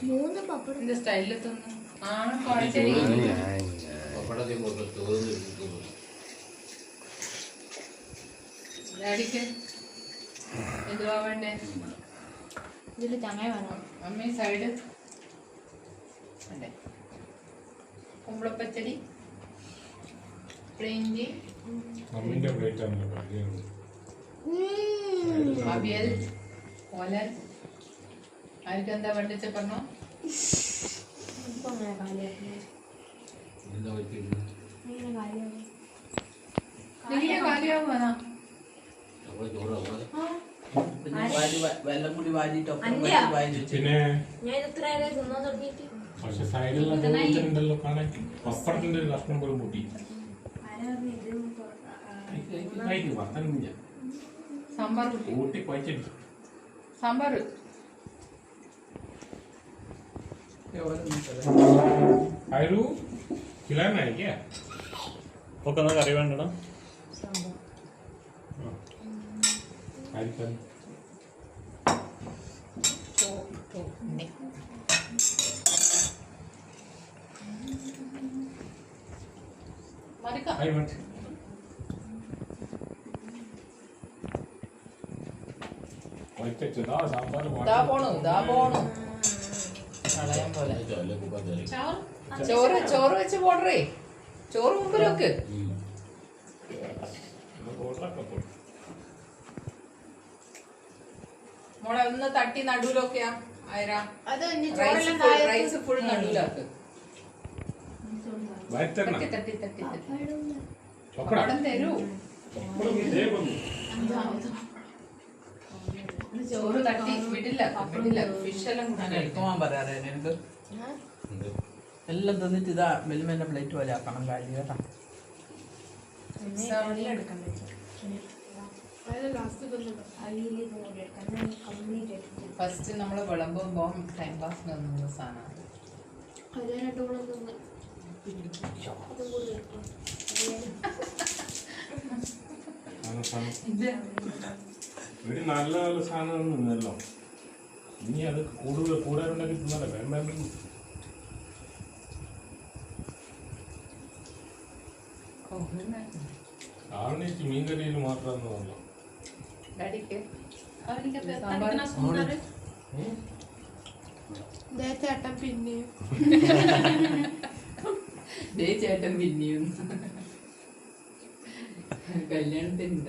മൂന്ന് പപ്പടം സ്റ്റൈലിൽ തിന്നു ഡാഡിക്ക് എന്തുവാ വേണ്ടേ? ഇതില് ചങ്ങായി വേണം. അമ്മ സൈഡ് വേണ്ടേ? കുമ്പളപ്പച്ചടി, പ്ലെയിൻജി, അവിയൽ, ഓലൻ. ആർക്കും എന്താ വേണ്ടിച്ച പറഞ്ഞോ? ഇപ്പൊ അങ്ങനെ കാലിയാക്കുന്നു. കാലിയാവുക പക്ഷെ സൈഡിലുണ്ടല്ലോ കാണാൻ പപ്പടത്തിന്റെ ഒരു കഷ്ണം പോലും പൊട്ടി. സാമ്പാർ ഊട്ടി കുഴച്ചിട്ട് സാമ്പാർ ആയൊരു കിലാനായിരിക്കേ ഒക്കെ ഒന്ന് കറി വേണ്ടടാ. ആയിരിക്കാം ചോറ് ചോറ് വെച്ച് പോടറേ. ചോറ് മുമ്പിലൊക്കെ മോളെ ഒന്ന് തട്ടി നടുവിലൊക്കെയാ ആയിരാ. Rice full നടുവിലാക്ക്. തട്ടി തട്ടി തട്ടി തട്ടി പപ്പടം തരൂ. ചോറ് തട്ടി വിടില്ല വിടില്ല. ഫിഷ് എല്ലാം പറയാറേ എനിക്ക് എല്ലാം തന്നിട്ട് ഇതാ വെല്ലുമെന്നെ പ്ലേറ്റ് പോലെ ആക്കണം കാര്യം കേട്ടാ. ഫസ്റ്റ് നമ്മള് വിളമ്പുമ്പോ ടൈം പാസിന് നിന്ന സാധനമാണ്. ഒരു നല്ല നല്ല സാധനം നിന്നല്ലോ. ഇനി അത് കൂടുതലുണ്ടാക്കി തിന്നല്ലേ വേണ്ട. ആവണേക്ക് മീൻകറിയിൽ മാത്രം ചേട്ടൻ പിന്നെയും ചേട്ടൻ പിന്നെയും കല്യാണത്തിന്